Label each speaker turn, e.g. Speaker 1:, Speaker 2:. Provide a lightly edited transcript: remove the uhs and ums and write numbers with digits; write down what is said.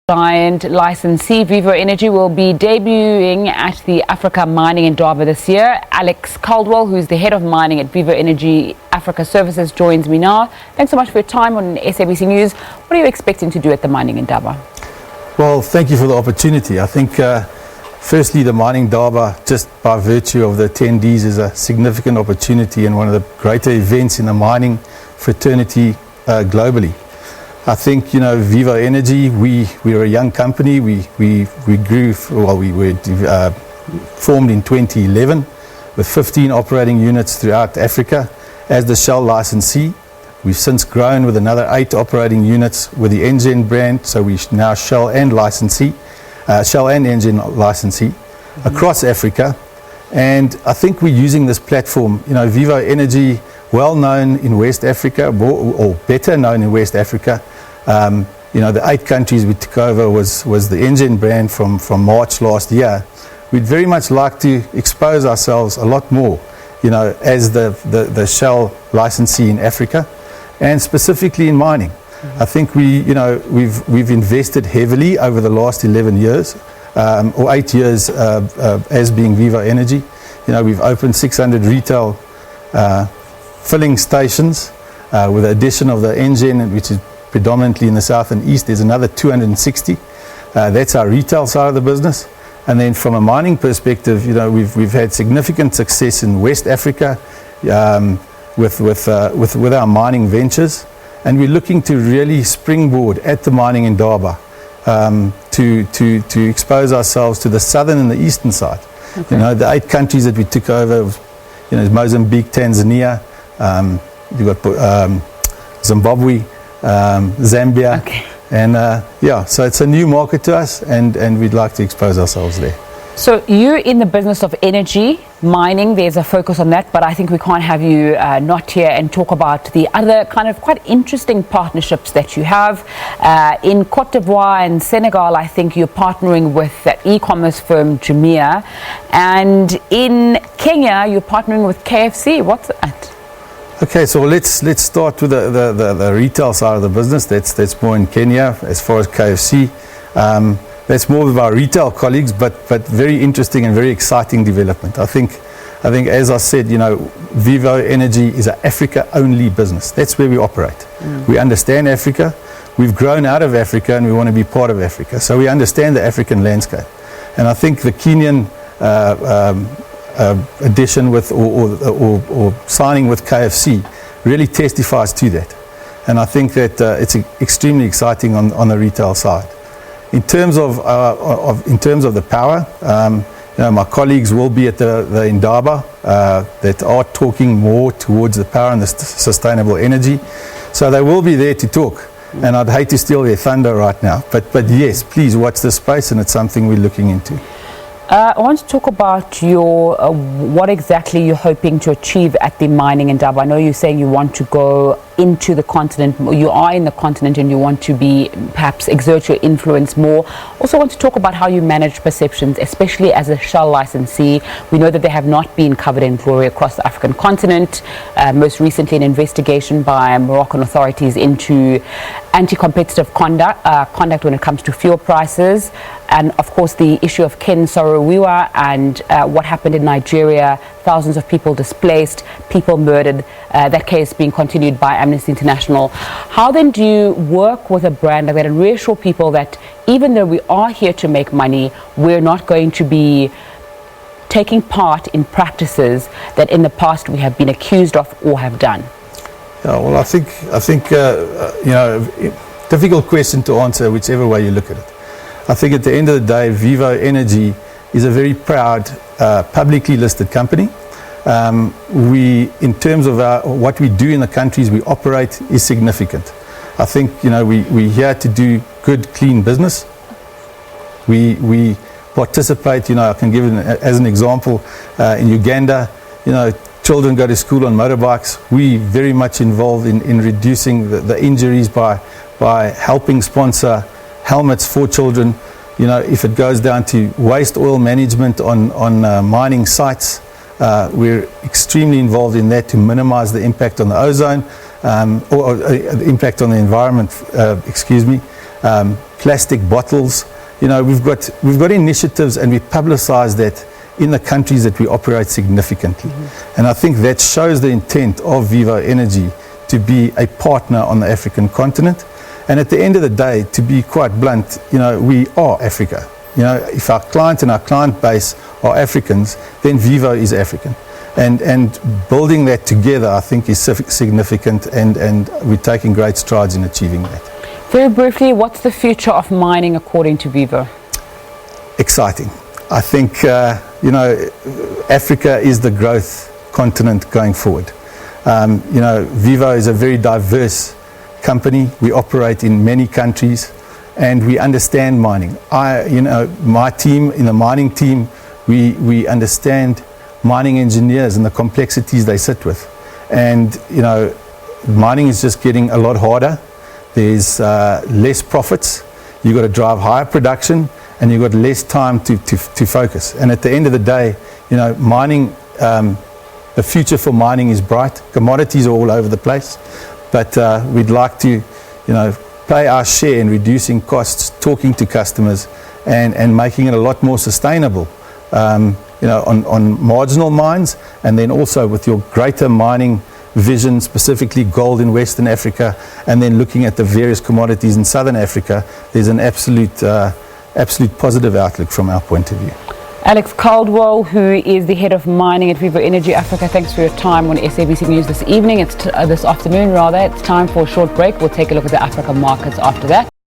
Speaker 1: Giant licensee Vivo Energy will be debuting at the African Mining Indaba this year. Alex Caldwell, who's the head of mining at Vivo Energy Africa Services, joins me now. Thanks so much for your time on SABC News. What are you expecting to do at the Mining Indaba?
Speaker 2: Well, thank you for the opportunity. I think firstly, the Mining Indaba, just by virtue of the attendees, is a significant opportunity and one of the greater events in the mining fraternity globally. I think, Vivo Energy, we're a young company. We grew, we were formed in 2011 with 15 operating units throughout Africa as the Shell licensee. We've since grown with another 8 operating units with the Engen brand, so we're now Shell and Engen licensee across Africa. And I think we're using this platform, Vivo Energy, well known in West Africa, or better known in West Africa. The 8 countries we took over was the Engen brand from March last year. We'd very much like to expose ourselves a lot more, as the Shell licensee in Africa, and specifically in mining. I think we've invested heavily over the last 11 years, or 8 years as being Vivo Energy. We've opened 600 retail filling stations with the addition of the Engen, which is predominantly in the south and east. There's another 260. That's our retail side of the business. And then from a mining perspective, we've had significant success in West Africa with our mining ventures, and we're looking to really springboard at the Mining Indaba to expose ourselves to the southern and the eastern side. Okay. The 8 countries that we took over, Mozambique, Tanzania, you've got Zimbabwe, Zambia, okay. And so it's a new market to us, and we'd like to expose ourselves there.
Speaker 1: So you're in the business of energy, mining, there's a focus on that, but I think we can't have you not here and talk about the other kind of quite interesting partnerships that you have. In Cote d'Ivoire and Senegal, I think you're partnering with the e-commerce firm Jumia, and in Kenya, you're partnering with KFC. What's that?
Speaker 2: Okay, so let's start with the retail side of the business. That's more in Kenya as far as KFC. That's more of our retail colleagues, but very interesting and very exciting development. I think as I said, Vivo Energy is an Africa-only business. That's where we operate. We understand Africa. We've grown out of Africa, and we want to be part of Africa. So we understand the African landscape. And I think the Kenyan addition with or signing with KFC really testifies to that. And I think that it's extremely exciting on the retail side. In terms of the power, my colleagues will be at the Indaba that are talking more towards the power and the sustainable energy. So they will be there to talk. And I'd hate to steal their thunder right now. But yes, please watch this space, and it's something we're looking into.
Speaker 1: I want to talk about your what exactly you're hoping to achieve at the Mining Indaba. I know you're saying you want to go into the continent. You are in the continent, and you want to be perhaps exert your influence more. Also want to talk about how you manage perceptions, especially as a Shell licensee. We know that they have not been covered in glory across the African continent. Most recently, an investigation by Moroccan authorities into anti-competitive conduct when it comes to fuel prices. And of course, the issue of Ken Saro-Wiwa and what happened in Nigeria, thousands of people displaced, people murdered, that case being continued by Amnesty International. How then do you work with a brand like that and reassure people that even though we are here to make money, we're not going to be taking part in practices that in the past we have been accused of or have done?
Speaker 2: Yeah, well, I think difficult question to answer whichever way you look at it. I think at the end of the day, Vivo Energy is a very proud publicly listed company. In terms of what we do in the countries we operate is significant. I think we're here to do good, clean business. We participate. I can give as an example in Uganda. Children go to school on motorbikes. We very much involved in reducing the injuries by helping sponsor helmets for children. If it goes down to waste oil management on mining sites, we're extremely involved in that to minimize the impact on the ozone or the impact on the environment, plastic bottles. You know, we've got initiatives, and we publicize that in the countries that we operate significantly. And I think that shows the intent of Vivo Energy to be a partner on the African continent. And at the end of the day, to be quite blunt, you know, we are Africa. You know, if our client and our client base are Africans, then Vivo is African. And building that together, I think, is significant, and we're taking great strides in achieving that.
Speaker 1: Very briefly, what's the future of mining according to Vivo?
Speaker 2: Exciting. I think, you know, Africa is the growth continent going forward. You know, Vivo is a very diverse company. We operate in many countries, and we understand mining. You know, my team, in the mining team, we understand mining engineers and the complexities they sit with. And, you know, mining is just getting a lot harder. There's less profits. You've got to drive higher production, and you've got less time to focus. And at the end of the day, you know, mining, the future for mining is bright. Commodities are all over the place, but we'd like to, you know, play our share in reducing costs, talking to customers, and making it a lot more sustainable, you know, on marginal mines, and then also with your greater mining vision, specifically gold in Western Africa, and then looking at the various commodities in Southern Africa. There's an absolute positive outlook from our point of view.
Speaker 1: Alex Caldwell, who is the head of mining at Vivo Energy Africa, thanks for your time on SABC News this evening. This afternoon rather. It's time for a short break. We'll take a look at the African markets after that.